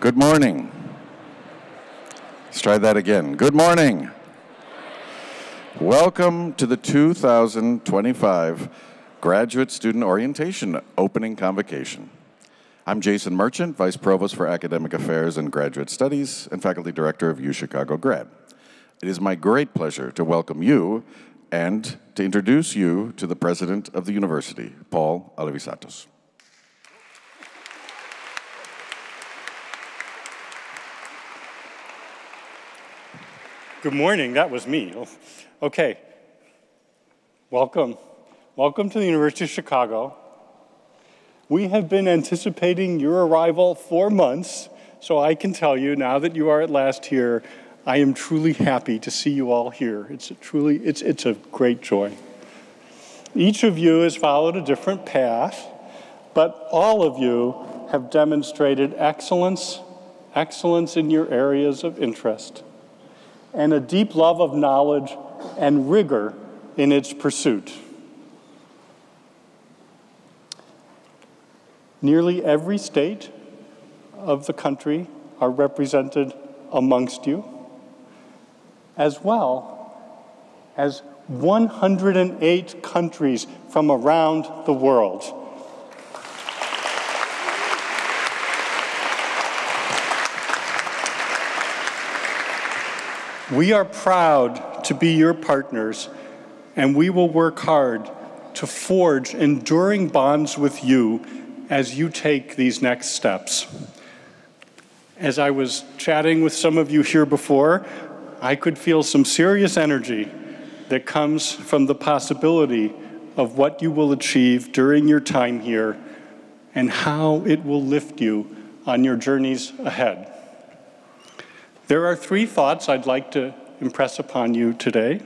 Good morning. Let's try that again. Good morning. Welcome to the 2025 Graduate Student Orientation Opening Convocation. I'm Jason Merchant, Vice Provost for Academic Affairs and Graduate Studies and Faculty Director of UChicago Grad. It is my great pleasure to welcome you and to introduce you to the President of the University, Paul Alivisatos. Good morning, that was me. Okay, welcome. Welcome to the University of Chicago. We have been anticipating your arrival for months, so I can tell you now that you are at last here, I am truly happy to see you all here. It's a great joy. Each of you has followed a different path, but all of you have demonstrated excellence in your areas of interest, and a deep love of knowledge and rigor in its pursuit. Nearly every state of the country are represented amongst you, as well as 108 countries from around the world. We are proud to be your partners, and we will work hard to forge enduring bonds with you as you take these next steps. As I was chatting with some of you here before, I could feel some serious energy that comes from the possibility of what you will achieve during your time here and how it will lift you on your journeys ahead. There are three thoughts I'd like to impress upon you today.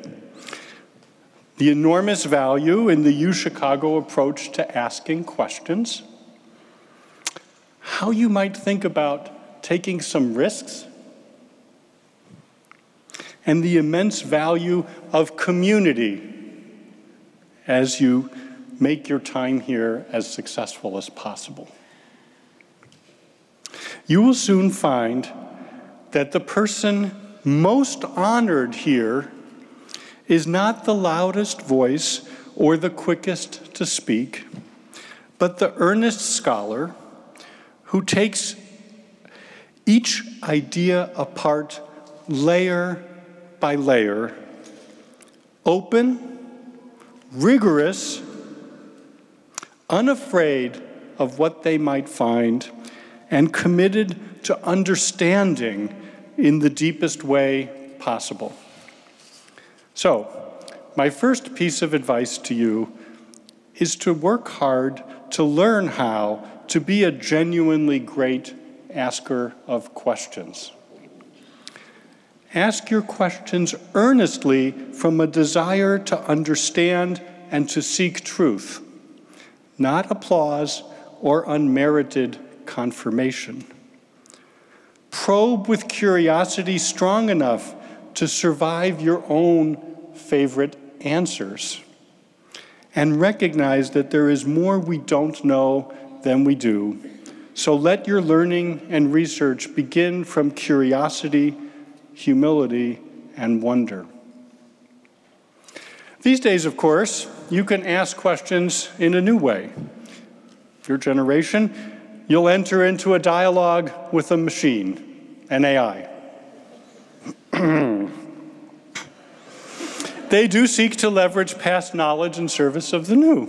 The enormous value in the UChicago approach to asking questions, how you might think about taking some risks, and the immense value of community as you make your time here as successful as possible. You will soon find that the person most honored here is not the loudest voice or the quickest to speak, but the earnest scholar who takes each idea apart layer by layer, open, rigorous, unafraid of what they might find, and committed to understanding in the deepest way possible. So, my first piece of advice to you is to work hard to learn how to be a genuinely great asker of questions. Ask your questions earnestly from a desire to understand and to seek truth, not applause or unmerited confirmation. Probe with curiosity strong enough to survive your own favorite answers, and recognize that there is more we don't know than we do. So let your learning and research begin from curiosity, humility, and wonder. These days, of course, you can ask questions in a new way. Your generation, you'll enter into a dialogue with a machine, an AI. They do seek to leverage past knowledge in service of the new.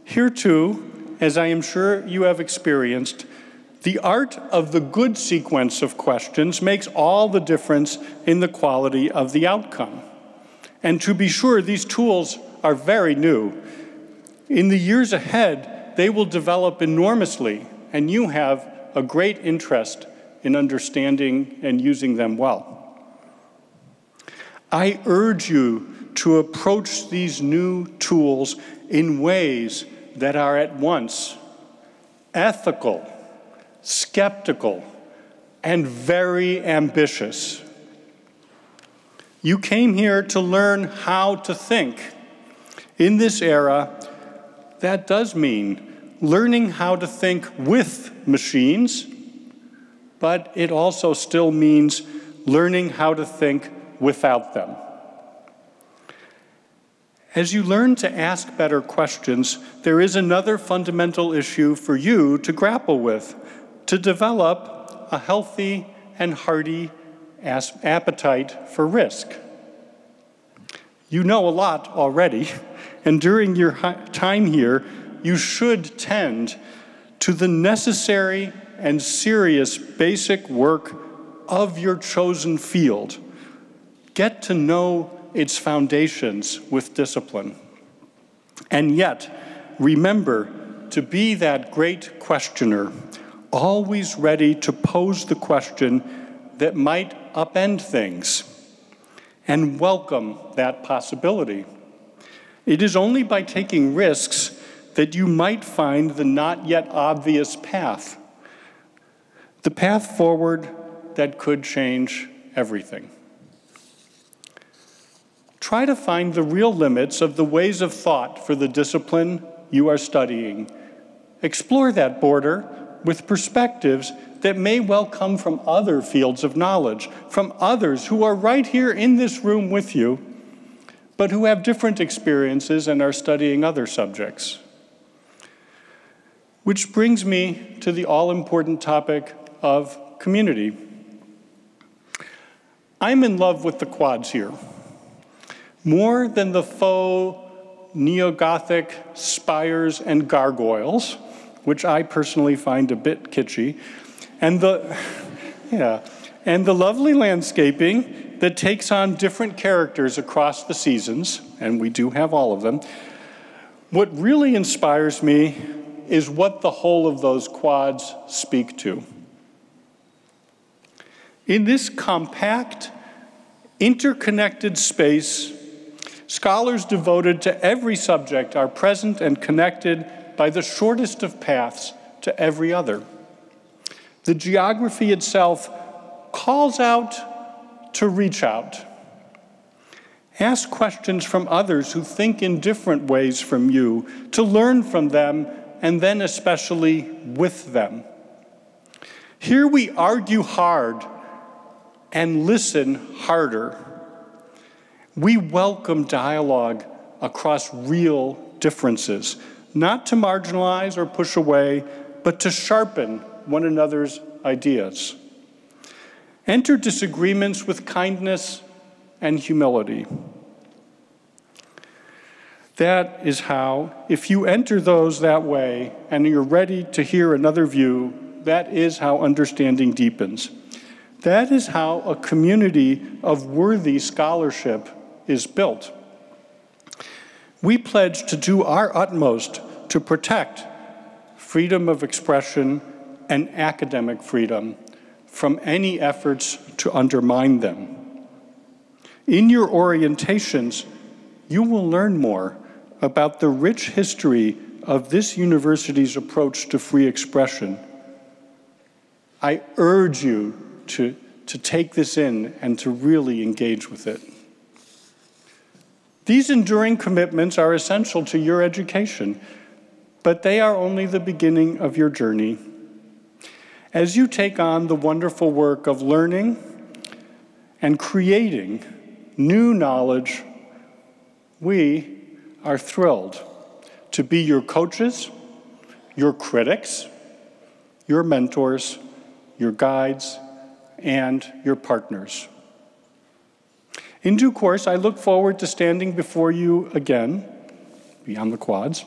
Here too, as I am sure you have experienced, the art of the good sequence of questions makes all the difference in the quality of the outcome. And to be sure, these tools are very new. In the years ahead, they will develop enormously, and you have a great interest in understanding and using them well. I urge you to approach these new tools in ways that are at once ethical, skeptical, and very ambitious. You came here to learn how to think. In this era, that does mean learning how to think with machines, but it also still means learning how to think without them. As you learn to ask better questions, there is another fundamental issue for you to grapple with, to develop a healthy and hearty appetite for risk. You know a lot already, and during your time here, you should tend to the necessary and serious basic work of your chosen field. Get to know its foundations with discipline. And yet, remember to be that great questioner, always ready to pose the question that might upend things, and welcome that possibility. It is only by taking risks that you might find the not yet obvious path, the path forward that could change everything. Try to find the real limits of the ways of thought for the discipline you are studying. Explore that border with perspectives that may well come from other fields of knowledge, from others who are right here in this room with you, but who have different experiences and are studying other subjects. Which brings me to the all-important topic of community. I'm in love with the quads here. More than the faux neo-Gothic spires and gargoyles, which I personally find a bit kitschy, and the lovely landscaping that takes on different characters across the seasons, and we do have all of them. What really inspires me is what the whole of those quads speak to. In this compact, interconnected space, scholars devoted to every subject are present and connected by the shortest of paths to every other. The geography itself calls out to reach out. Ask questions from others who think in different ways from you, to learn from them, and then especially with them. Here we argue hard and listen harder. We welcome dialogue across real differences, not to marginalize or push away, but to sharpen one another's ideas. Enter disagreements with kindness and humility. That is how, if you enter those that way and you're ready to hear another view, that is how understanding deepens. That is how a community of worthy scholarship is built. We pledge to do our utmost to protect freedom of expression and academic freedom from any efforts to undermine them. In your orientations, you will learn more about the rich history of this university's approach to free expression. I urge you to take this in and to really engage with it. These enduring commitments are essential to your education, but they are only the beginning of your journey. As you take on the wonderful work of learning and creating new knowledge, we are thrilled to be your coaches, your critics, your mentors, your guides, and your partners. In due course, I look forward to standing before you again, beyond the quads,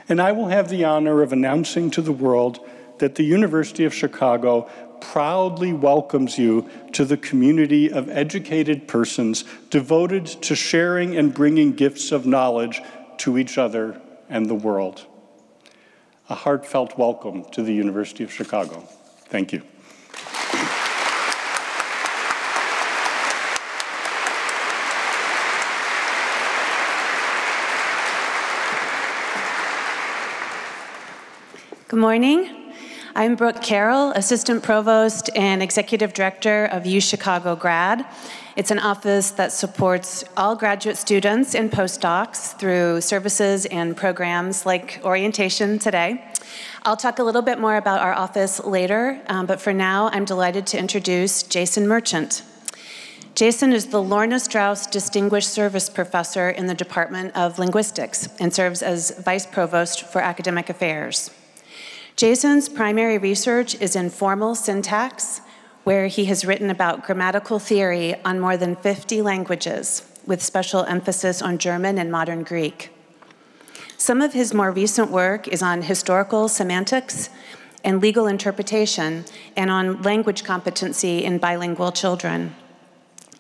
and I will have the honor of announcing to the world that the University of Chicago proudly welcomes you to the community of educated persons devoted to sharing and bringing gifts of knowledge to each other and the world. A heartfelt welcome to the University of Chicago. Thank you. Good morning. I'm Brooke Carroll, Assistant Provost and Executive Director of UChicago Grad. It's an office that supports all graduate students and postdocs through services and programs like orientation today. I'll talk a little bit more about our office later, but for now, I'm delighted to introduce Jason Merchant. Jason is the Lorna Strauss Distinguished Service Professor in the Department of Linguistics and serves as Vice Provost for Academic Affairs. Jason's primary research is in formal syntax, where he has written about grammatical theory on more than 50 languages, with special emphasis on German and modern Greek. Some of his more recent work is on historical semantics and legal interpretation, and on language competency in bilingual children.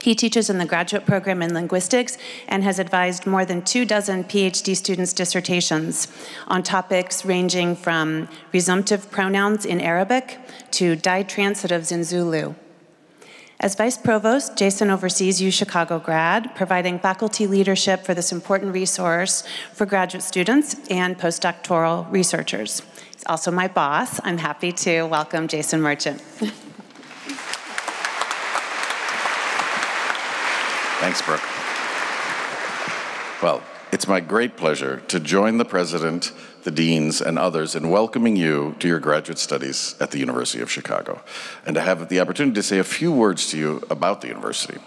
He teaches in the graduate program in linguistics and has advised more than 24 PhD students' dissertations on topics ranging from resumptive pronouns in Arabic to ditransitives in Zulu. As Vice Provost, Jason oversees UChicago Grad, providing faculty leadership for this important resource for graduate students and postdoctoral researchers. He's also my boss. I'm happy to welcome Jason Merchant. Thanks, Brooke. Well, it's my great pleasure to join the President, the Deans, and others in welcoming you to your graduate studies at the University of Chicago, and to have the opportunity to say a few words to you about the university,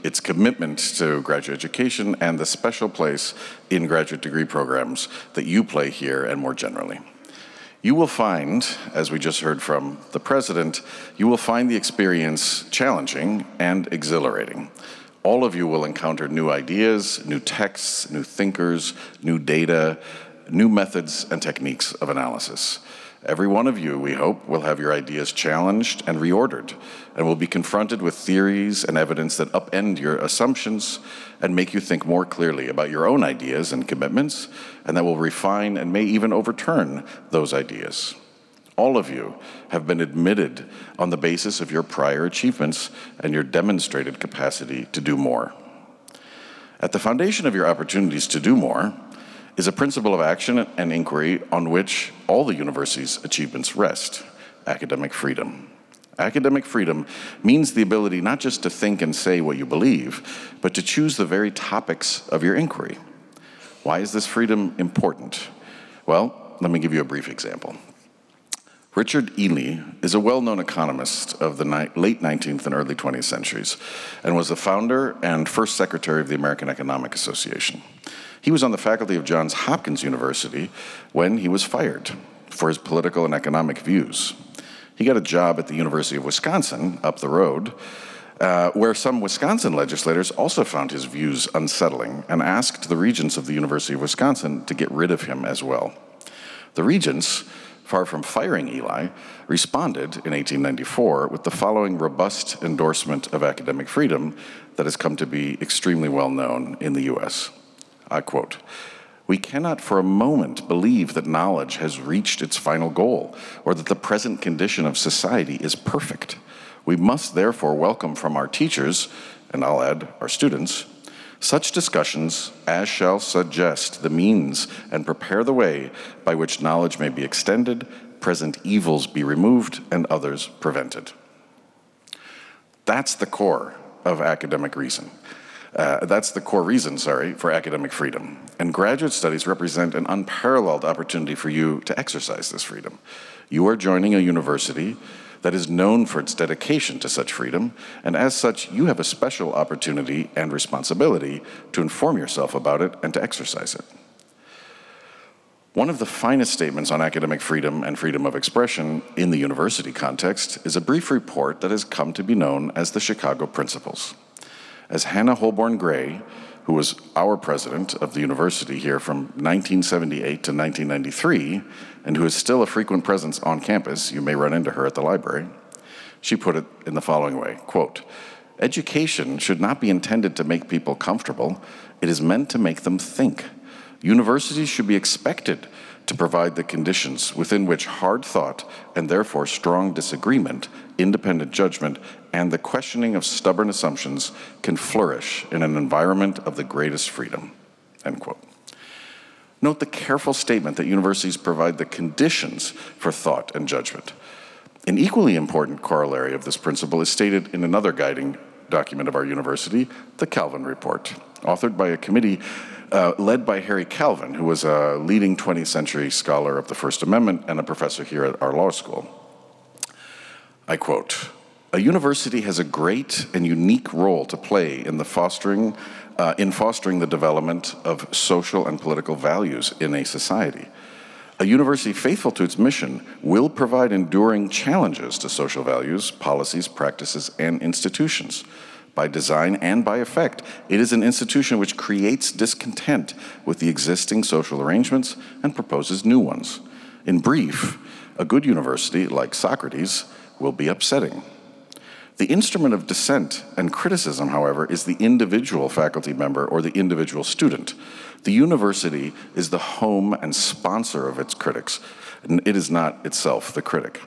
its commitment to graduate education, and the special place in graduate degree programs that you play here and more generally. You will find, as we just heard from the President, you will find the experience challenging and exhilarating. All of you will encounter new ideas, new texts, new thinkers, new data, new methods and techniques of analysis. Every one of you, we hope, will have your ideas challenged and reordered, and will be confronted with theories and evidence that upend your assumptions and make you think more clearly about your own ideas and commitments, and that will refine and may even overturn those ideas. All of you have been admitted on the basis of your prior achievements and your demonstrated capacity to do more. At the foundation of your opportunities to do more is a principle of action and inquiry on which all the university's achievements rest: academic freedom. Academic freedom means the ability not just to think and say what you believe, but to choose the very topics of your inquiry. Why is this freedom important? Well, let me give you a brief example. Richard Ely is a well-known economist of the late 19th and early 20th centuries, and was the founder and first secretary of the American Economic Association. He was on the faculty of Johns Hopkins University when he was fired for his political and economic views. He got a job at the University of Wisconsin, up the road, where some Wisconsin legislators also found his views unsettling and asked the regents of the University of Wisconsin to get rid of him as well. The regents, far from firing Ely, responded in 1894 with the following robust endorsement of academic freedom that has come to be extremely well known in the US. I quote, "We cannot for a moment believe that knowledge has reached its final goal, or that the present condition of society is perfect. We must therefore welcome from our teachers, and I'll add our students, such discussions as shall suggest the means and prepare the way by which knowledge may be extended, present evils be removed, and others prevented." That's the core of academic reason. That's the core reason, for academic freedom. And graduate studies represent an unparalleled opportunity for you to exercise this freedom. You are joining a university that is known for its dedication to such freedom, and as such, you have a special opportunity and responsibility to inform yourself about it and to exercise it. One of the finest statements on academic freedom and freedom of expression in the university context is a brief report that has come to be known as the Chicago Principles. As Hannah Holborn Gray, who was our president of the university here from 1978 to 1993, and who is still a frequent presence on campus, you may run into her at the library, she put it in the following way, quote, "Education should not be intended to make people comfortable. It is meant to make them think. Universities should be expected to provide the conditions within which hard thought, and therefore strong disagreement, independent judgment, and the questioning of stubborn assumptions can flourish in an environment of the greatest freedom," end quote. Note the careful statement that universities provide the conditions for thought and judgment. An equally important corollary of this principle is stated in another guiding document of our university, the Calvin Report, authored by a committee led by Harry Calvin, who was a leading 20th century scholar of the First Amendment and a professor here at our law school. I quote, "A university has a great and unique role to play in fostering the development of social and political values in a society. A university faithful to its mission will provide enduring challenges to social values, policies, practices, and institutions. By design and by effect, it is an institution which creates discontent with the existing social arrangements and proposes new ones. In brief, a good university, like Socrates, will be upsetting. The instrument of dissent and criticism, however, is the individual faculty member or the individual student. The university is the home and sponsor of its critics, and it is not itself the critic.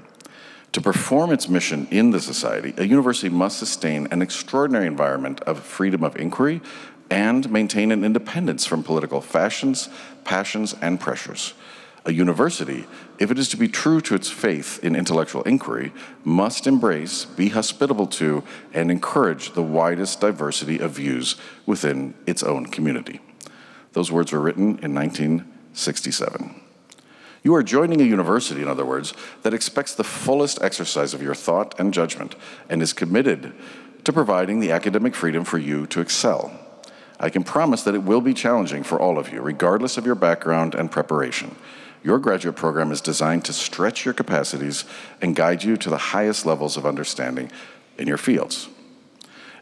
To perform its mission in the society, a university must sustain an extraordinary environment of freedom of inquiry and maintain an independence from political fashions, passions, and pressures. A university, if it is to be true to its faith in intellectual inquiry, must embrace, be hospitable to, and encourage the widest diversity of views within its own community." Those words were written in 1967. You are joining a university, in other words, that expects the fullest exercise of your thought and judgment and is committed to providing the academic freedom for you to excel. I can promise that it will be challenging for all of you, regardless of your background and preparation. Your graduate program is designed to stretch your capacities and guide you to the highest levels of understanding in your fields.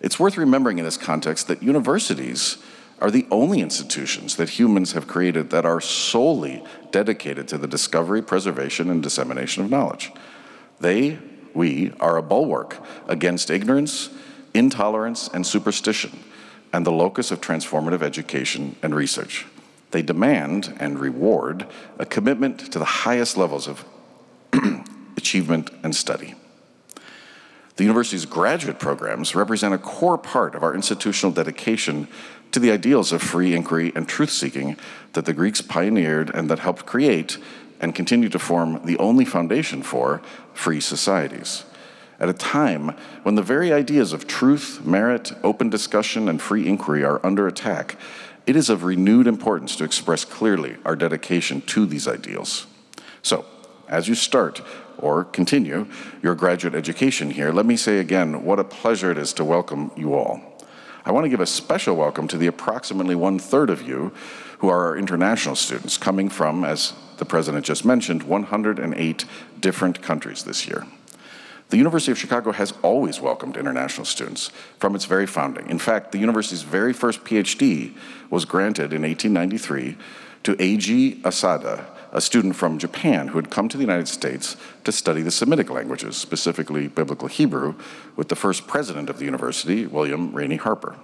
It's worth remembering in this context that universities are the only institutions that humans have created that are solely dedicated to the discovery, preservation, and dissemination of knowledge. We are a bulwark against ignorance, intolerance, and superstition, and the locus of transformative education and research. They demand and reward a commitment to the highest levels of achievement and study. The university's graduate programs represent a core part of our institutional dedication to the ideals of free inquiry and truth-seeking that the Greeks pioneered and that helped create and continue to form the only foundation for free societies. At a time when the very ideas of truth, merit, open discussion, and free inquiry are under attack, it is of renewed importance to express clearly our dedication to these ideals. So, as you start or continue your graduate education here, let me say again what a pleasure it is to welcome you all. I want to give a special welcome to the approximately 1/3 of you who are our international students, coming from, as the President just mentioned, 108 different countries this year. The University of Chicago has always welcomed international students from its very founding. In fact, the university's very first PhD was granted in 1893 to Eiji Asada, a student from Japan who had come to the United States to study the Semitic languages, specifically Biblical Hebrew, with the first president of the university, William Rainey Harper.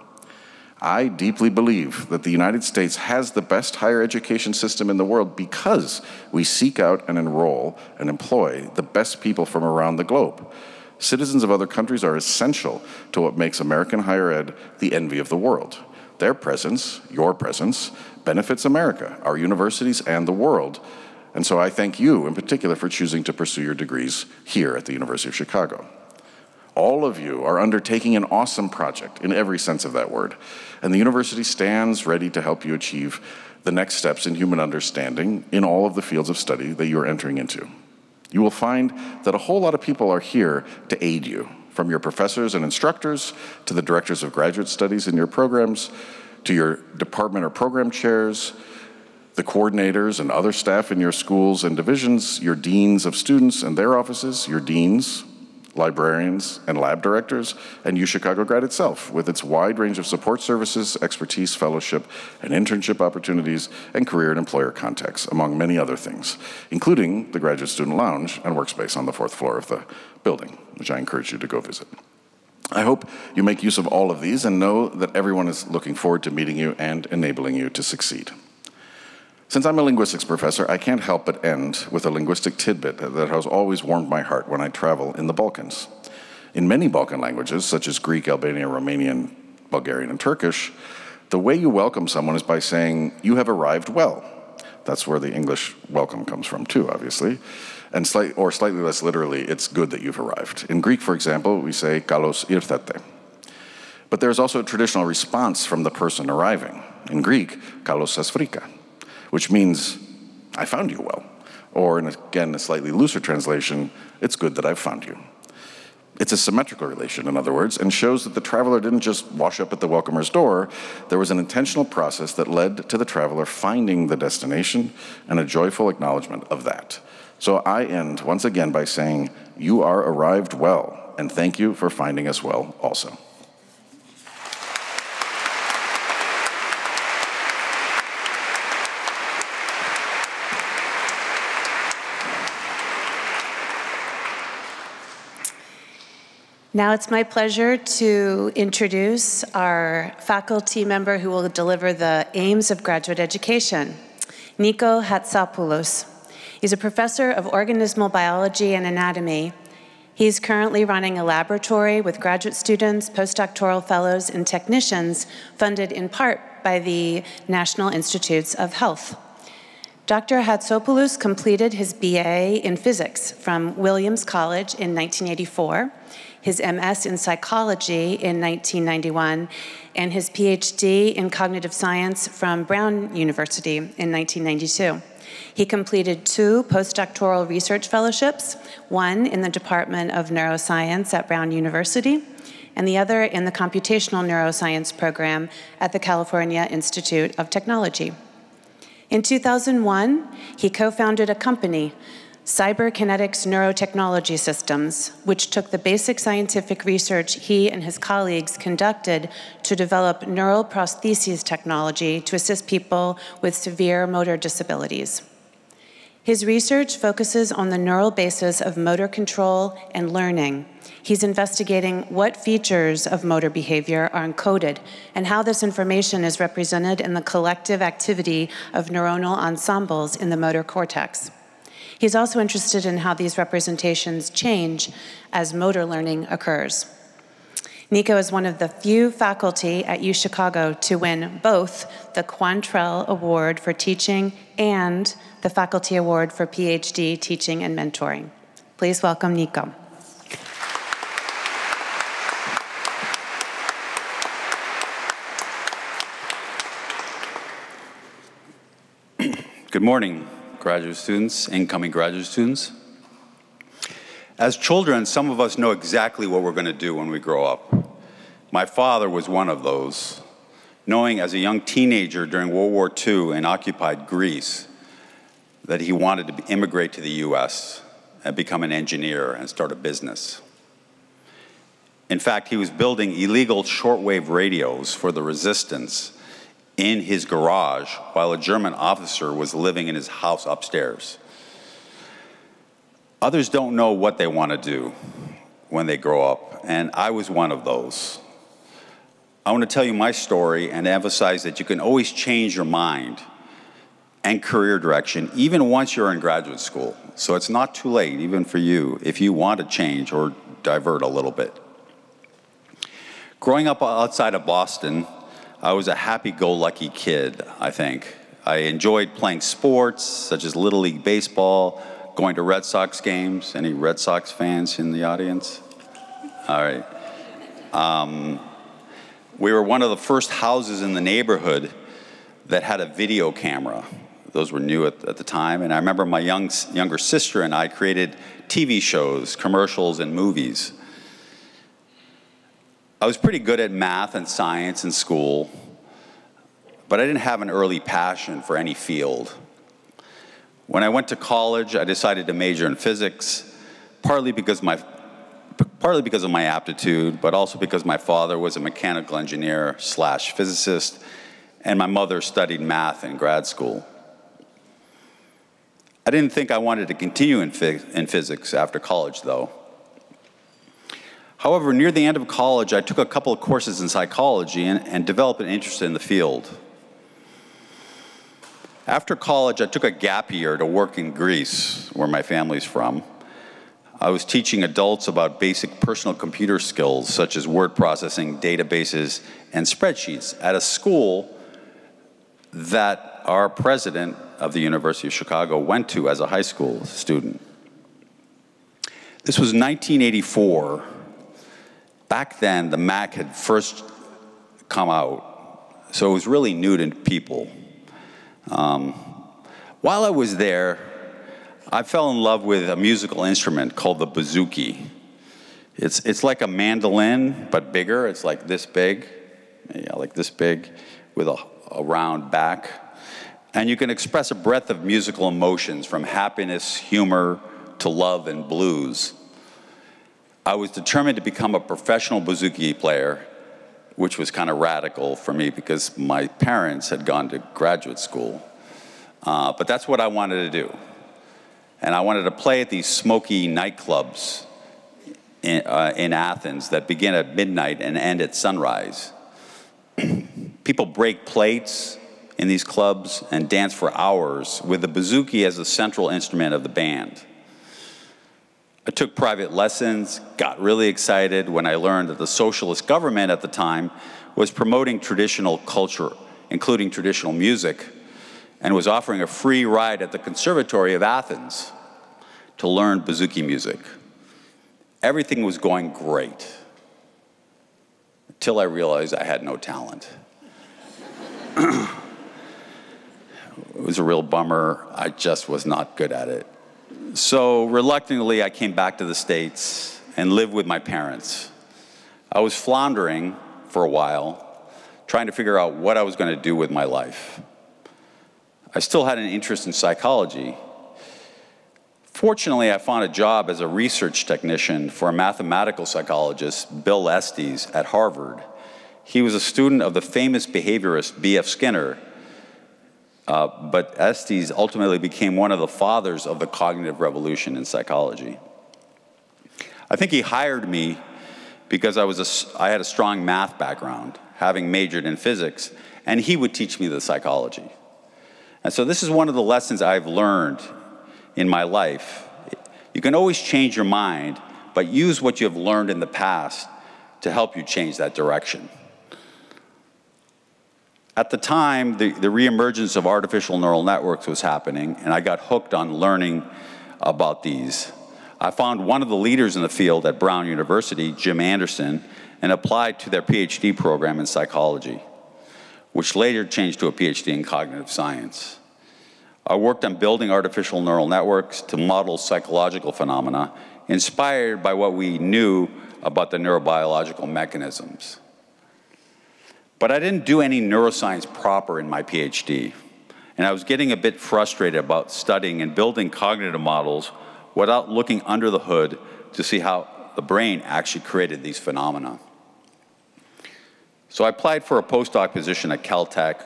I deeply believe that the United States has the best higher education system in the world because we seek out and enroll and employ the best people from around the globe. Citizens of other countries are essential to what makes American higher ed the envy of the world. Their presence, your presence, benefits America, our universities, and the world. And so I thank you in particular for choosing to pursue your degrees here at the University of Chicago. All of you are undertaking an awesome project in every sense of that word, and the university stands ready to help you achieve the next steps in human understanding in all of the fields of study that you're entering into. You will find that a whole lot of people are here to aid you, from your professors and instructors to the directors of graduate studies in your programs, to your department or program chairs, the coordinators and other staff in your schools and divisions, your deans of students and their offices, your deans, librarians, and lab directors, and UChicago Grad itself, with its wide range of support services, expertise, fellowship, and internship opportunities, and career and employer contacts, among many other things, including the Graduate Student Lounge and Workspace on the 4th floor of the building, which I encourage you to go visit. I hope you make use of all of these and know that everyone is looking forward to meeting you and enabling you to succeed. Since I'm a linguistics professor, I can't help but end with a linguistic tidbit that has always warmed my heart when I travel in the Balkans. In many Balkan languages, such as Greek, Albanian, Romanian, Bulgarian, and Turkish, the way you welcome someone is by saying, "You have arrived well." That's where the English welcome comes from too, obviously. And slightly less literally, it's good that you've arrived. In Greek, for example, we say kalos ήρθατε. But there's also a traditional response from the person arriving. In Greek, kalos σας βρήκα, which means, I found you well. Or, again, a slightly looser translation, it's good that I've found you. It's a symmetrical relation, in other words, and shows that the traveler didn't just wash up at the welcomer's door. There was an intentional process that led to the traveler finding the destination and a joyful acknowledgement of that. So I end once again by saying, you are arrived well, and thank you for finding us well also. Now it's my pleasure to introduce our faculty member who will deliver the aims of graduate education, Nikos Hatsopoulos. He's a professor of organismal biology and anatomy. He's currently running a laboratory with graduate students, postdoctoral fellows, and technicians funded in part by the National Institutes of Health. Dr. Hatsopoulos completed his BA in physics from Williams College in 1984, his MS in psychology in 1991, and his PhD in cognitive science from Brown University in 1992. He completed 2 postdoctoral research fellowships, one in the Department of Neuroscience at Brown University, and the other in the Computational Neuroscience program at the California Institute of Technology. In 2001, he co-founded a company, Cyberkinetics Neurotechnology Systems, which took the basic scientific research he and his colleagues conducted to develop neural prostheses technology to assist people with severe motor disabilities. His research focuses on the neural basis of motor control and learning. He's investigating what features of motor behavior are encoded and how this information is represented in the collective activity of neuronal ensembles in the motor cortex. He's also interested in how these representations change as motor learning occurs. Nico is one of the few faculty at UChicago to win both the Quantrell Award for Teaching and the Faculty Award for PhD Teaching and Mentoring. Please welcome Nico. Good morning, graduate students, incoming graduate students. As children, some of us know exactly what we're going to do when we grow up. My father was one of those, knowing as a young teenager during World War II in occupied Greece that he wanted to immigrate to the US and become an engineer and start a business. In fact, he was building illegal shortwave radios for the resistance in his garage while a German officer was living in his house upstairs. Others don't know what they want to do when they grow up, and I was one of those. I want to tell you my story and emphasize that you can always change your mind and career direction even once you're in graduate school. So it's not too late, even for you, if you want to change or divert a little bit. Growing up outside of Boston, I was a happy-go-lucky kid, I think. I enjoyed playing sports, such as Little League Baseball, going to Red Sox games. Any Red Sox fans in the audience? All right. We were one of the first houses in the neighborhood that had a video camera. Those were new at the time. And I remember my younger sister and I created TV shows, commercials, and movies. I was pretty good at math and science in school, but I didn't have an early passion for any field. When I went to college, I decided to major in physics, partly because of my aptitude, but also because my father was a mechanical engineer / physicist, and my mother studied math in grad school. I didn't think I wanted to continue in physics after college, though. However, near the end of college, I took a couple of courses in psychology and developed an interest in the field. After college, I took a gap year to work in Greece, where my family's from. I was teaching adults about basic personal computer skills, such as word processing, databases, and spreadsheets, at a school that our president of the University of Chicago went to as a high school student. This was 1984. Back then, the Mac had first come out, so it was really new to people. While I was there, I fell in love with a musical instrument called the bouzouki. It's like a mandolin, but bigger. It's like this big, yeah, like this big, with a round back. And you can express a breadth of musical emotions from happiness, humor, to love and blues. I was determined to become a professional bouzouki player, which was kind of radical for me because my parents had gone to graduate school. But that's what I wanted to do. And I wanted to play at these smoky nightclubs in Athens that begin at midnight and end at sunrise. People break plates in these clubs and dance for hours with the bouzouki as the central instrument of the band. I took private lessons, got really excited when I learned that the socialist government at the time was promoting traditional culture, including traditional music, and was offering a free ride at the Conservatory of Athens to learn bouzouki music. Everything was going great until I realized I had no talent. It was a real bummer. I just was not good at it. So reluctantly, I came back to the States and lived with my parents. I was floundering for a while, trying to figure out what I was going to do with my life. I still had an interest in psychology. Fortunately, I found a job as a research technician for a mathematical psychologist, Bill Estes, at Harvard. He was a student of the famous behaviorist B.F. Skinner, but Estes ultimately became one of the fathers of the cognitive revolution in psychology. I think he hired me because I had a strong math background, having majored in physics, and he would teach me the psychology. And so this is one of the lessons I've learned in my life. You can always change your mind, but use what you have learned in the past to help you change that direction. At the time, the reemergence of artificial neural networks was happening, and I got hooked on learning about these. I found one of the leaders in the field at Brown University, Jim Anderson, and applied to their PhD program in psychology, which later changed to a PhD in cognitive science. I worked on building artificial neural networks to model psychological phenomena, inspired by what we knew about the neurobiological mechanisms. But I didn't do any neuroscience proper in my PhD, and I was getting a bit frustrated about studying and building cognitive models without looking under the hood to see how the brain actually created these phenomena. So I applied for a postdoc position at Caltech,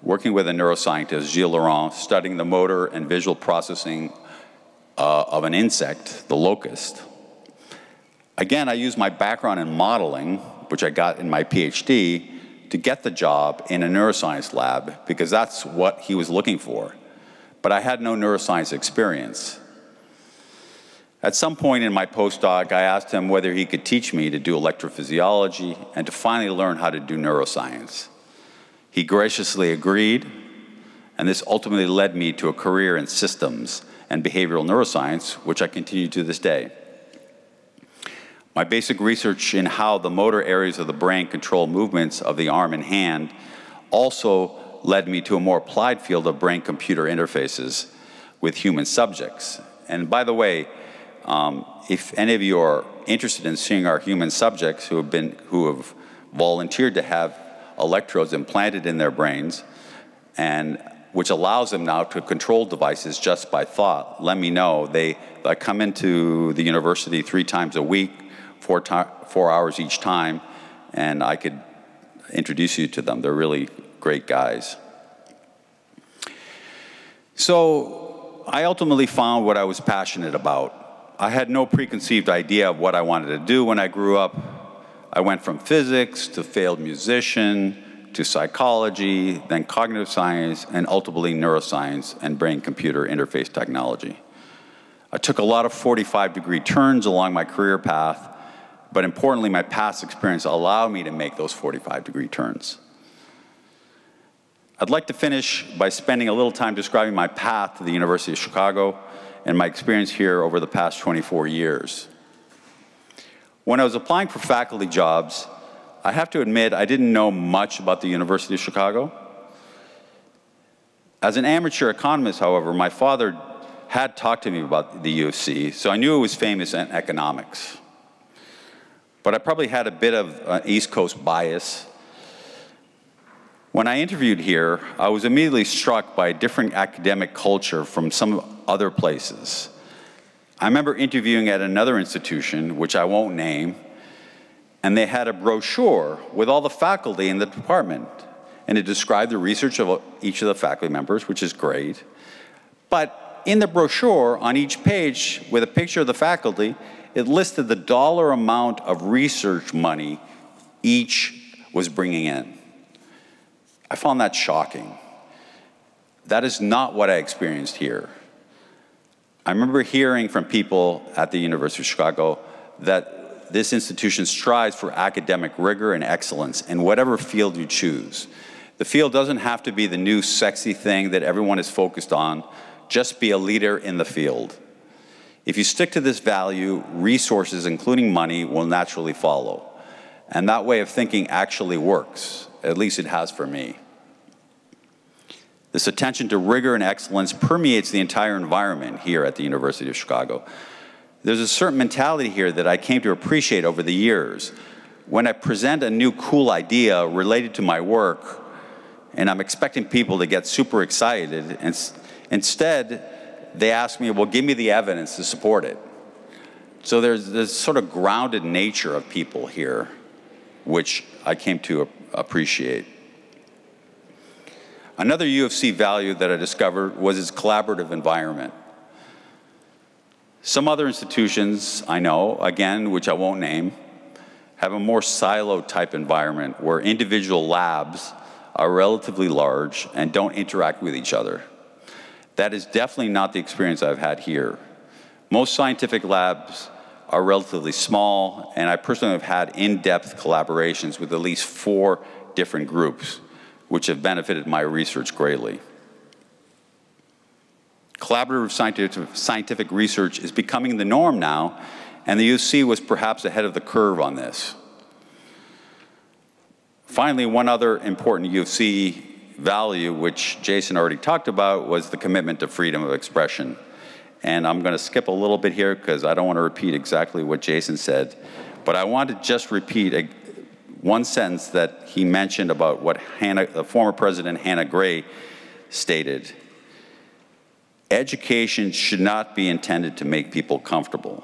working with a neuroscientist, Gilles Laurent, studying the motor and visual processing of an insect, the locust. Again, I used my background in modeling, which I got in my PhD, to get the job in a neuroscience lab, because that's what he was looking for. But I had no neuroscience experience. At some point in my postdoc, I asked him whether he could teach me to do electrophysiology and to finally learn how to do neuroscience. He graciously agreed, and this ultimately led me to a career in systems and behavioral neuroscience, which I continue to this day. My basic research in how the motor areas of the brain control movements of the arm and hand also led me to a more applied field of brain-computer interfaces with human subjects. And by the way, if any of you are interested in seeing our human subjects who have volunteered to have electrodes implanted in their brains, and which allows them now to control devices just by thought, let me know. They come into the university 3 times a week, 4 hours each time, and I could introduce you to them. They're really great guys. So I ultimately found what I was passionate about. I had no preconceived idea of what I wanted to do when I grew up. I went from physics to failed musician to psychology, then cognitive science, and ultimately neuroscience and brain-computer interface technology. I took a lot of 45-degree turns along my career path, but importantly, my past experience allowed me to make those 45-degree turns. I'd like to finish by spending a little time describing my path to the University of Chicago and my experience here over the past 24 years. When I was applying for faculty jobs, I have to admit I didn't know much about the University of Chicago. As an amateur economist, however, my father had talked to me about the U of C, so I knew it was famous in economics. But I probably had a bit of an East Coast bias. When I interviewed here, I was immediately struck by a different academic culture from some other places. I remember interviewing at another institution, which I won't name, and they had a brochure with all the faculty in the department, and it described the research of each of the faculty members, which is great. But in the brochure, on each page, with a picture of the faculty, it listed the dollar amount of research money each was bringing in. I found that shocking. That is not what I experienced here. I remember hearing from people at the University of Chicago that this institution strives for academic rigor and excellence in whatever field you choose. The field doesn't have to be the new sexy thing that everyone is focused on. Just be a leader in the field. If you stick to this value, resources, including money, will naturally follow. And that way of thinking actually works. At least it has for me. This attention to rigor and excellence permeates the entire environment here at the University of Chicago. There's a certain mentality here that I came to appreciate over the years. When I present a new cool idea related to my work, and I'm expecting people to get super excited, and instead, they ask me, well, give me the evidence to support it. So there's this sort of grounded nature of people here, which I came to appreciate. Another U of C value that I discovered was its collaborative environment. Some other institutions I know, again, which I won't name, have a more siloed type environment where individual labs are relatively large and don't interact with each other. That is definitely not the experience I've had here. Most scientific labs are relatively small, and I personally have had in-depth collaborations with at least 4 different groups, which have benefited my research greatly. Collaborative scientific research is becoming the norm now, and the U of C was perhaps ahead of the curve on this. Finally, one other important U of C value, which Jason already talked about, was the commitment to freedom of expression. And I'm going to skip a little bit here because I don't want to repeat exactly what Jason said, but I want to just repeat one sentence that he mentioned about what the former President Hannah Gray stated. Education should not be intended to make people comfortable.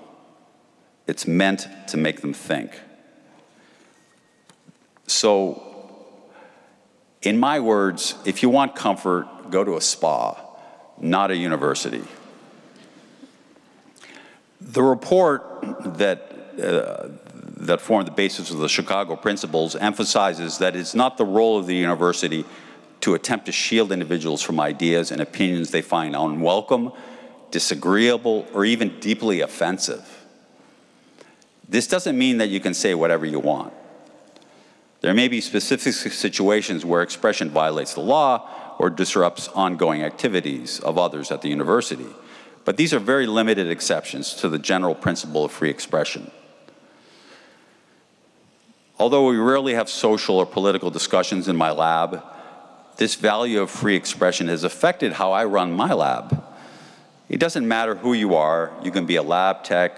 It's meant to make them think. So, in my words, if you want comfort, go to a spa, not a university. The report that formed the basis of the Chicago Principles emphasizes that it's not the role of the university to attempt to shield individuals from ideas and opinions they find unwelcome, disagreeable, or even deeply offensive. This doesn't mean that you can say whatever you want. There may be specific situations where expression violates the law or disrupts ongoing activities of others at the university, but these are very limited exceptions to the general principle of free expression. Although we rarely have social or political discussions in my lab, this value of free expression has affected how I run my lab. It doesn't matter who you are. You can be a lab tech,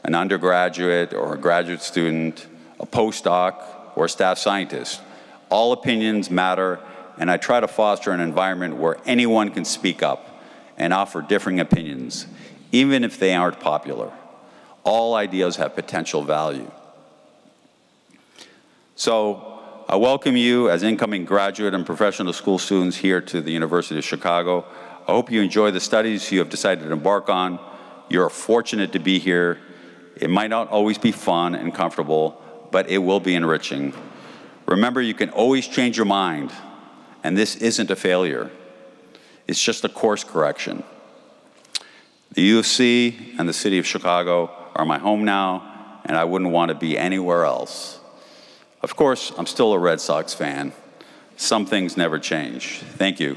an undergraduate or a graduate student, a postdoc, or a staff scientist. All opinions matter, and I try to foster an environment where anyone can speak up and offer differing opinions, even if they aren't popular. All ideas have potential value. So I welcome you as incoming graduate and professional school students here to the University of Chicago. I hope you enjoy the studies you have decided to embark on. You're fortunate to be here. It might not always be fun and comfortable, but it will be enriching. Remember, you can always change your mind, and this isn't a failure. It's just a course correction. The U of C and the city of Chicago are my home now, and I wouldn't want to be anywhere else. Of course, I'm still a Red Sox fan, Some things never change. Thank you.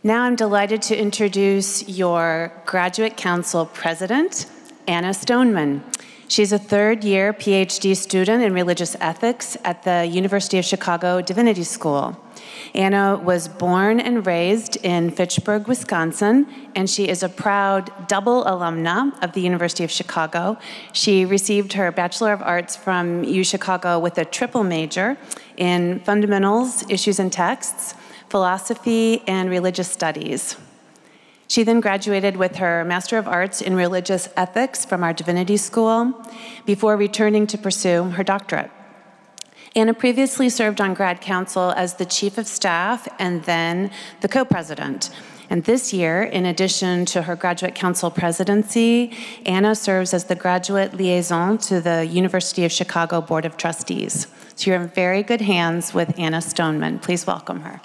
Now I'm delighted to introduce your Graduate Council President, Anna Stoneman. She's a third-year PhD student in religious ethics at the University of Chicago Divinity School. Anna was born and raised in Fitchburg, Wisconsin, and she is a proud double alumna of the University of Chicago. She received her Bachelor of Arts from UChicago with a triple major in fundamentals, issues and texts, philosophy, and religious studies. She then graduated with her Master of Arts in Religious Ethics from our Divinity School before returning to pursue her doctorate. Anna previously served on Grad Council as the Chief of Staff and then the Co-President. And this year, in addition to her Graduate Council presidency, Anna serves as the Graduate Liaison to the University of Chicago Board of Trustees. So you're in very good hands with Anna Stoneman. Please welcome her.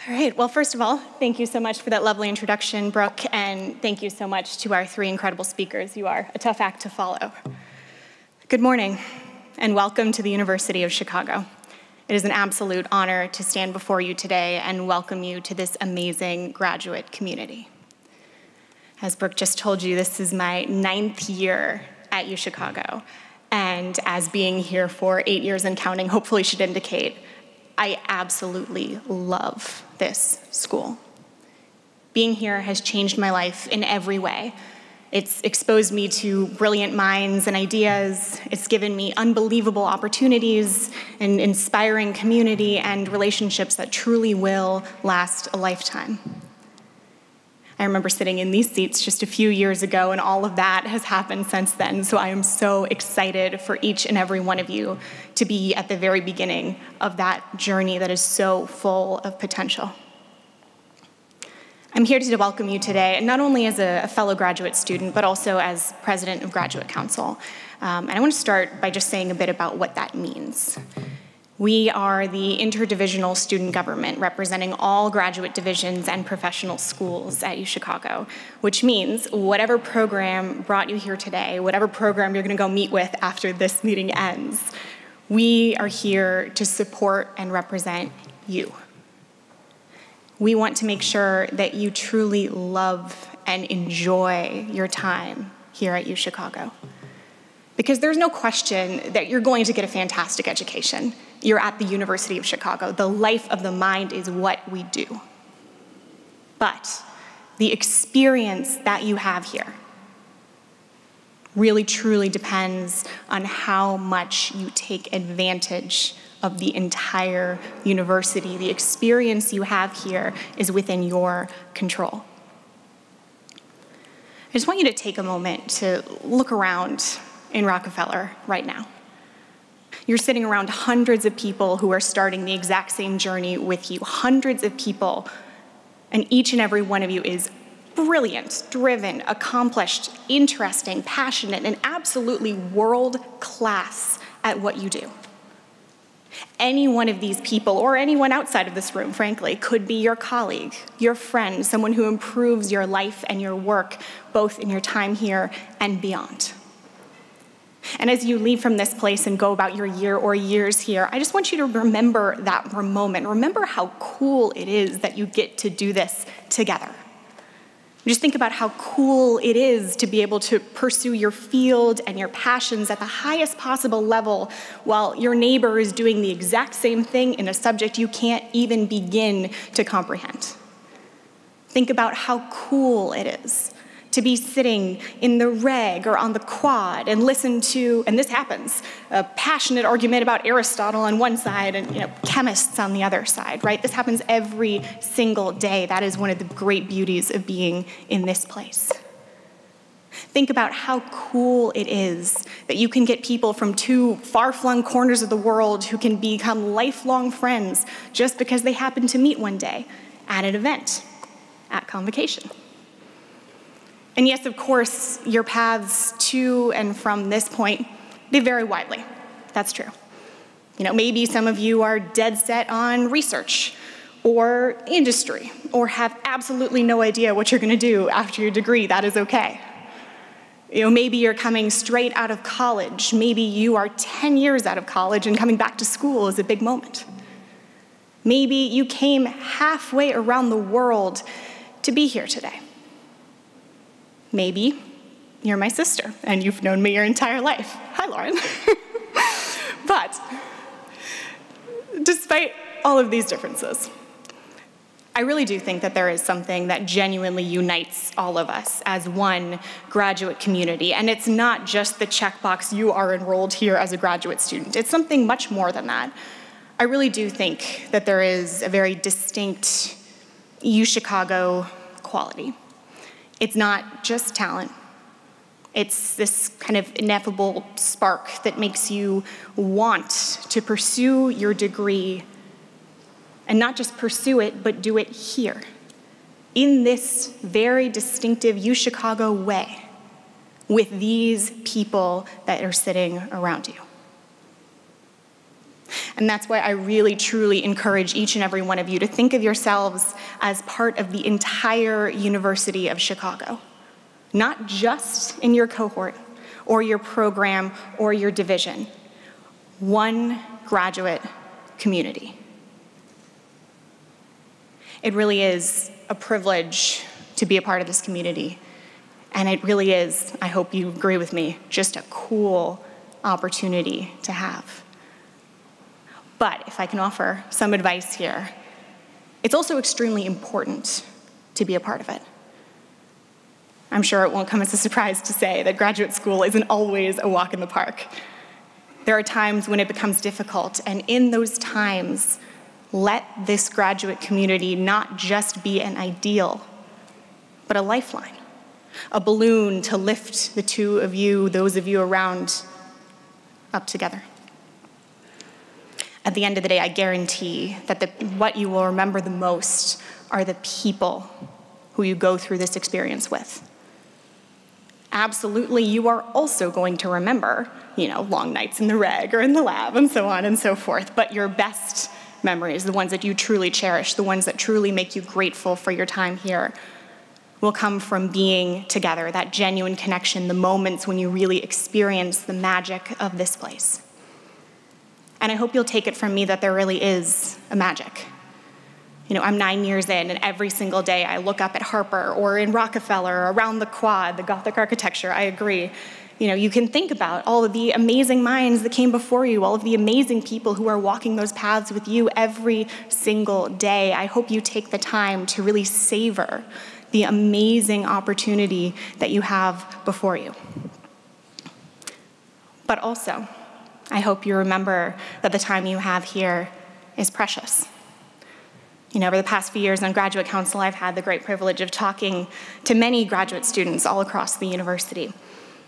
All right, well, first of all, thank you so much for that lovely introduction, Brooke, and thank you so much to our three incredible speakers. You are a tough act to follow. Good morning, and welcome to the University of Chicago. It is an absolute honor to stand before you today and welcome you to this amazing graduate community. As Brooke just told you, this is my 9th year at UChicago, and as being here for 8 years and counting hopefully should indicate, I absolutely love this school. Being here has changed my life in every way. It's exposed me to brilliant minds and ideas. It's given me unbelievable opportunities, an inspiring community, and relationships that truly will last a lifetime. I remember sitting in these seats just a few years ago, and all of that has happened since then, so I am so excited for each and every one of you to be at the very beginning of that journey that is so full of potential. I'm here to welcome you today, not only as a fellow graduate student, but also as president of Graduate Council. And I want to start by just saying a bit about what that means. We are the interdivisional student government representing all graduate divisions and professional schools at UChicago, which means whatever program brought you here today, whatever program you're going to go meet with after this meeting ends, we are here to support and represent you. We want to make sure that you truly love and enjoy your time here at UChicago. Because there's no question that you're going to get a fantastic education. You're at the University of Chicago. The life of the mind is what we do. But the experience that you have here really truly depends on how much you take advantage of the entire university. The experience you have here is within your control. I just want you to take a moment to look around in Rockefeller right now. You're sitting around hundreds of people who are starting the exact same journey with you, hundreds of people, and each and every one of you is brilliant, driven, accomplished, interesting, passionate, and absolutely world-class at what you do. Any one of these people, or anyone outside of this room, frankly, could be your colleague, your friend, someone who improves your life and your work, both in your time here and beyond. And as you leave from this place and go about your year or years here, I just want you to remember that moment. Remember how cool it is that you get to do this together. Just think about how cool it is to be able to pursue your field and your passions at the highest possible level while your neighbor is doing the exact same thing in a subject you can't even begin to comprehend. Think about how cool it is to be sitting in the reg or on the quad and listen to, and this happens, a passionate argument about Aristotle on one side and chemists on the other side, right? This happens every single day. That is one of the great beauties of being in this place. Think about how cool it is that you can get people from two far-flung corners of the world who can become lifelong friends just because they happen to meet one day at an event, at Convocation. And yes, of course, your paths to and from this point, They vary widely. That's true. Maybe some of you are dead set on research or industry, or have absolutely no idea what you're gonna do after your degree. That is okay. Maybe you're coming straight out of college. Maybe you are 10 years out of college and coming back to school is a big moment. Maybe you came halfway around the world to be here today. Maybe you're my sister and you've known me your entire life. Hi, Lauren. But despite all of these differences, I really do think that there is something that genuinely unites all of us as one graduate community. And it's not just the checkbox, you are enrolled here as a graduate student. It's something much more than that. I really do think that there is a very distinct UChicago quality. It's not just talent. It's this kind of ineffable spark that makes you want to pursue your degree, and not just pursue it, but do it here, in this very distinctive UChicago way, with these people that are sitting around you. And that's why I really, truly encourage each and every one of you to think of yourselves as part of the entire University of Chicago, not just in your cohort or your program or your division. One graduate community. It really is a privilege to be a part of this community. And it really is, I hope you agree with me, just a cool opportunity to have. But if I can offer some advice here, it's also extremely important to be a part of it. I'm sure it won't come as a surprise to say that graduate school isn't always a walk in the park. There are times when it becomes difficult, and in those times, let this graduate community not just be an ideal, but a lifeline, a balloon to lift the two of you, those of you around, up together. At the end of the day, I guarantee that what you will remember the most are the people who you go through this experience with. Absolutely, you are also going to remember, long nights in the reg or in the lab and so on and so forth, but your best memories, the ones that you truly cherish, the ones that truly make you grateful for your time here, will come from being together, that genuine connection, the moments when you really experience the magic of this place. And I hope you'll take it from me that there really is a magic. I'm 9 years in, and every single day I look up at Harper or in Rockefeller, around the quad, the Gothic architecture, I agree. You can think about all of the amazing minds that came before you, all of the amazing people who are walking those paths with you every single day. I hope you take the time to really savor the amazing opportunity that you have before you. But also, I hope you remember that the time you have here is precious. Over the past few years on Graduate Council, I've had the great privilege of talking to many graduate students all across the university.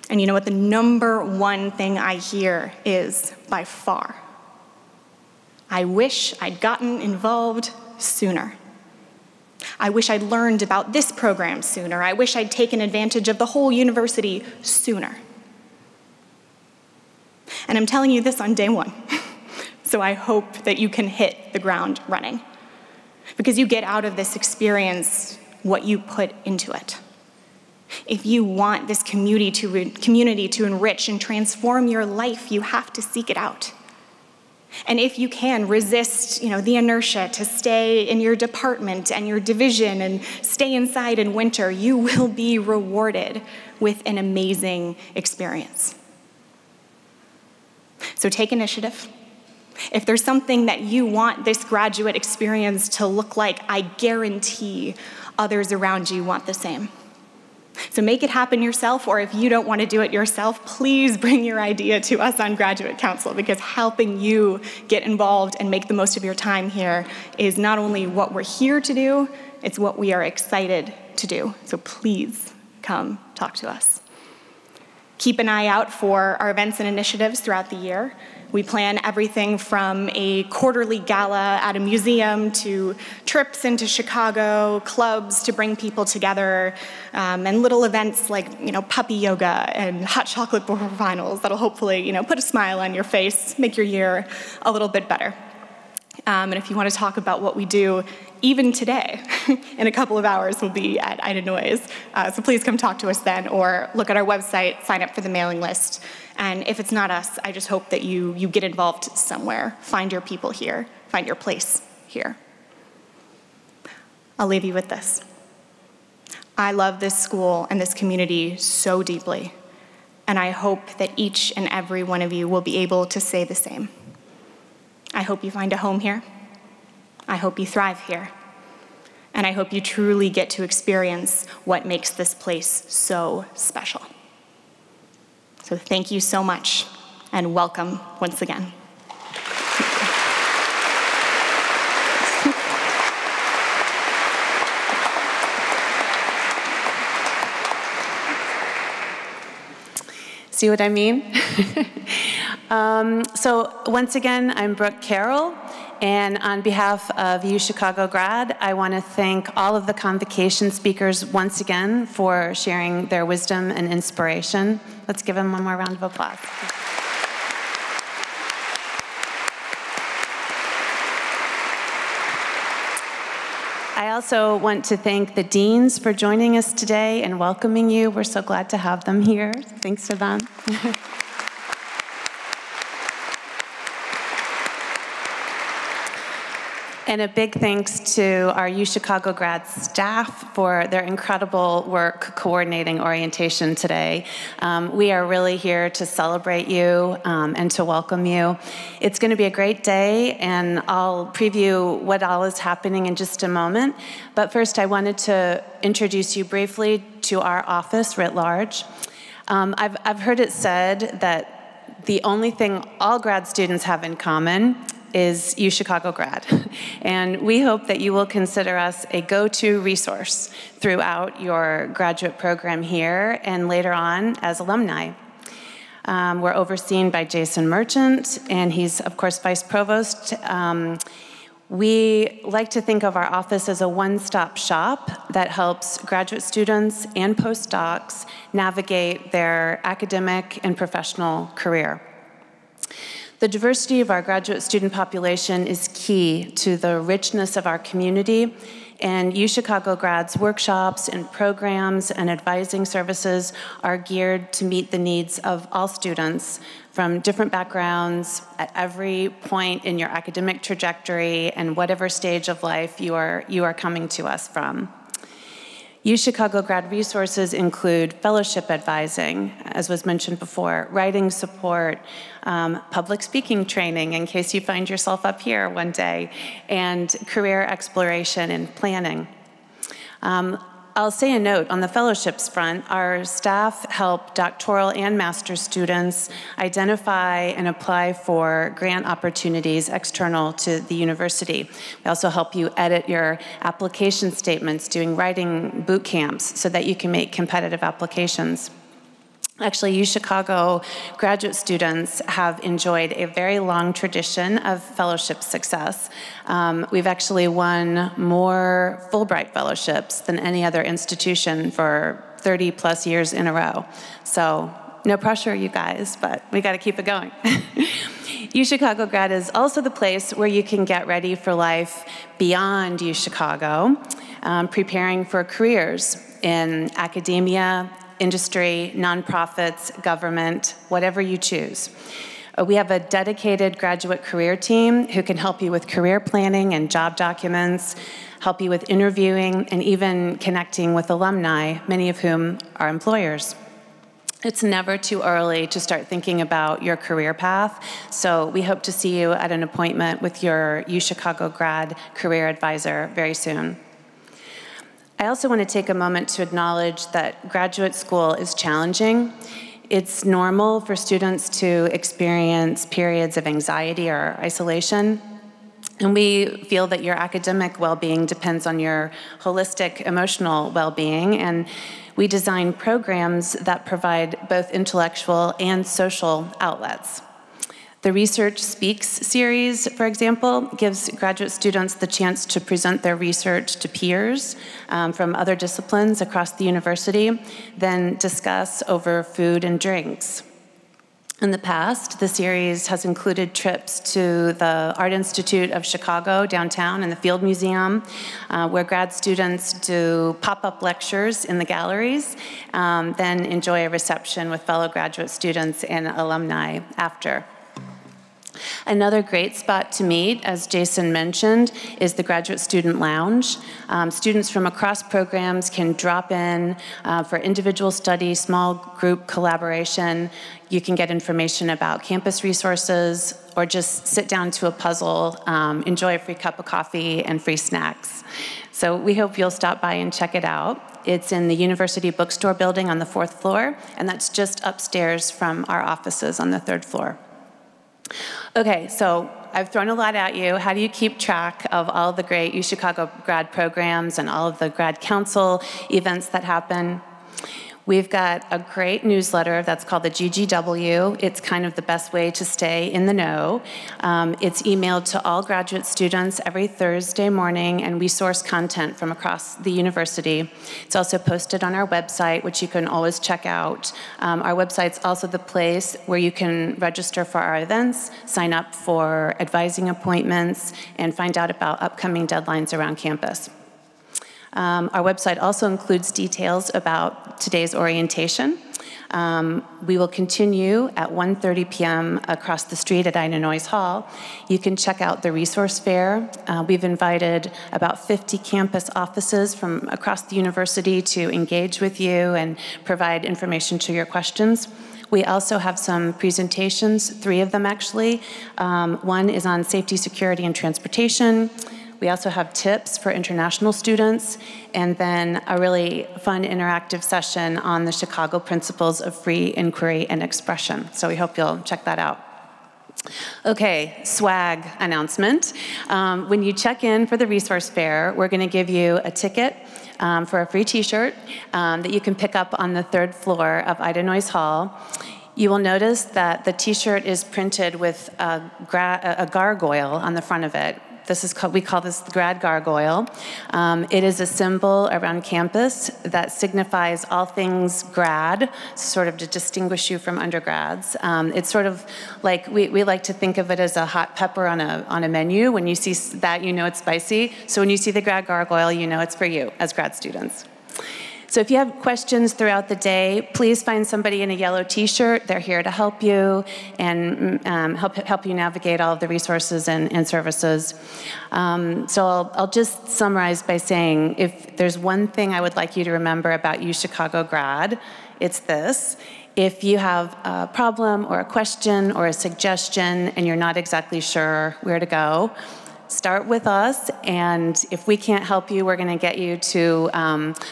And you know what the number one thing I hear is, by far? I wish I'd gotten involved sooner. I wish I'd learned about this program sooner. I wish I'd taken advantage of the whole university sooner. And I'm telling you this on day one. So I hope that you can hit the ground running, because you get out of this experience what you put into it. If you want this community to enrich and transform your life, you have to seek it out. And if you can resist, the inertia to stay in your department and your division and stay inside in winter, you will be rewarded with an amazing experience. So take initiative. If there's something that you want this graduate experience to look like, I guarantee others around you want the same. So make it happen yourself, or if you don't want to do it yourself, please bring your idea to us on Graduate Council, because helping you get involved and make the most of your time here is not only what we're here to do, it's what we are excited to do. So please come talk to us. Keep an eye out for our events and initiatives throughout the year. We plan everything from a quarterly gala at a museum to trips into Chicago, clubs to bring people together, and little events like, puppy yoga and hot chocolate quarterfinals that'll hopefully, put a smile on your face, make your year a little bit better. And if you want to talk about what we do, even today, in a couple of hours, we'll be at Ida Noyes. So please come talk to us then, or look at our website, sign up for the mailing list. And if it's not us, I just hope that you get involved somewhere. Find your people here. Find your place here. I'll leave you with this. I love this school and this community so deeply, and I hope that each and every one of you will be able to say the same. I hope you find a home here. I hope you thrive here. And I hope you truly get to experience what makes this place so special. So thank you so much, and welcome once again. See what I mean? So once again, I'm Brooke Carroll, and on behalf of UChicago Grad, I want to thank all of the Convocation speakers once again for sharing their wisdom and inspiration. Let's give them one more round of applause. I also want to thank the deans for joining us today and welcoming you. We're so glad to have them here. Thanks to them. And a big thanks to our UChicago Grad staff for their incredible work coordinating orientation today. We are really here to celebrate you and to welcome you. It's going to be a great day, and I'll preview what all is happening in just a moment. But first, I wanted to introduce you briefly to our office writ large. I've heard it said that the only thing all grad students have in common is UChicago Grad. And we hope that you will consider us a go-to resource throughout your graduate program here and later on as alumni. We're overseen by Jason Merchant, and he's, of course, Vice Provost. We like to think of our office as a one-stop shop that helps graduate students and postdocs navigate their academic and professional career. The diversity of our graduate student population is key to the richness of our community, and UChicago Grad's workshops and programs and advising services are geared to meet the needs of all students from different backgrounds at every point in your academic trajectory and whatever stage of life you are coming to us from. UChicago Grad resources include fellowship advising, as was mentioned before, writing support, public speaking training in case you find yourself up here one day, and career exploration and planning. I'll say a note on the fellowships front. Our staff help doctoral and master's students identify and apply for grant opportunities external to the university. We also help you edit your application statements, doing writing boot camps so that you can make competitive applications. Actually, UChicago graduate students have enjoyed a very long tradition of fellowship success. We've actually won more Fulbright fellowships than any other institution for 30 plus years in a row. So no pressure, you guys, but we got to keep it going. UChicago Grad is also the place where you can get ready for life beyond UChicago, preparing for careers in academia, industry, nonprofits, government, whatever you choose. We have a dedicated graduate career team who can help you with career planning and job documents, help you with interviewing, and even connecting with alumni, many of whom are employers. It's never too early to start thinking about your career path, so we hope to see you at an appointment with your UChicago Grad career advisor very soon. I also want to take a moment to acknowledge that graduate school is challenging. It's normal for students to experience periods of anxiety or isolation, and we feel that your academic well-being depends on your holistic emotional well-being, and we design programs that provide both intellectual and social outlets. The Research Speaks series, for example, gives graduate students the chance to present their research to peers from other disciplines across the university, then discuss over food and drinks. In the past, the series has included trips to the Art Institute of Chicago downtown and the Field Museum, where grad students do pop-up lectures in the galleries, then enjoy a reception with fellow graduate students and alumni after. Another great spot to meet, as Jason mentioned, is the Graduate Student Lounge. Students from across programs can drop in for individual study, small group collaboration. You can get information about campus resources, or just sit down to a puzzle, enjoy a free cup of coffee and free snacks. So we hope you'll stop by and check it out. It's in the University Bookstore building on the 4th floor, and that's just upstairs from our offices on the 3rd floor. Okay, so I've thrown a lot at you. How do you keep track of all the great UChicago grad programs and all of the grad council events that happen? We've got a great newsletter that's called the GGW. It's kind of the best way to stay in the know. It's emailed to all graduate students every Thursday morning, and we source content from across the university. It's also posted on our website, which you can always check out. Our website's also the place where you can register for our events, sign up for advising appointments, and find out about upcoming deadlines around campus. Our website also includes details about today's orientation. We will continue at 1:30 p.m. across the street at Ina Noyes Hall. You can check out the resource fair. We've invited about 50 campus offices from across the university to engage with you and provide information to your questions. We also have some presentations, 3 of them actually. One is on safety, security, and transportation. We also have tips for international students, and then a really fun interactive session on the Chicago principles of free inquiry and expression. So we hope you'll check that out. Okay, swag announcement. When you check in for the resource fair, we're going to give you a ticket for a free t-shirt that you can pick up on the 3rd floor of Ina Noyes Hall. You will notice that the t-shirt is printed with a gargoyle on the front of it. We call this the grad gargoyle. It is a symbol around campus that signifies all things grad, sort of to distinguish you from undergrads. It's sort of like, we like to think of it as a hot pepper on a menu. When you see that, you know it's spicy. So when you see the grad gargoyle, you know it's for you as grad students. So if you have questions throughout the day, please find somebody in a yellow t-shirt. They're here to help you and help you navigate all of the resources and services. So I'll just summarize by saying, if there's one thing I would like you to remember about UChicago grad, it's this. If you have a problem or a question or a suggestion and you're not exactly sure where to go, start with us, and if we can't help you, we're going to get you to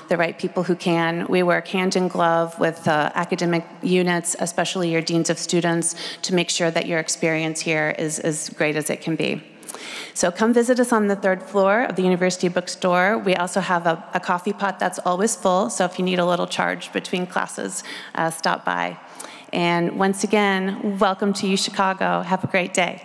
the right people who can. We work hand in glove with academic units, especially your deans of students, to make sure that your experience here is as great as it can be. So come visit us on the 3rd floor of the University Bookstore. We also have a coffee pot that's always full, so if you need a little charge between classes, stop by. And once again, welcome to UChicago. Have a great day.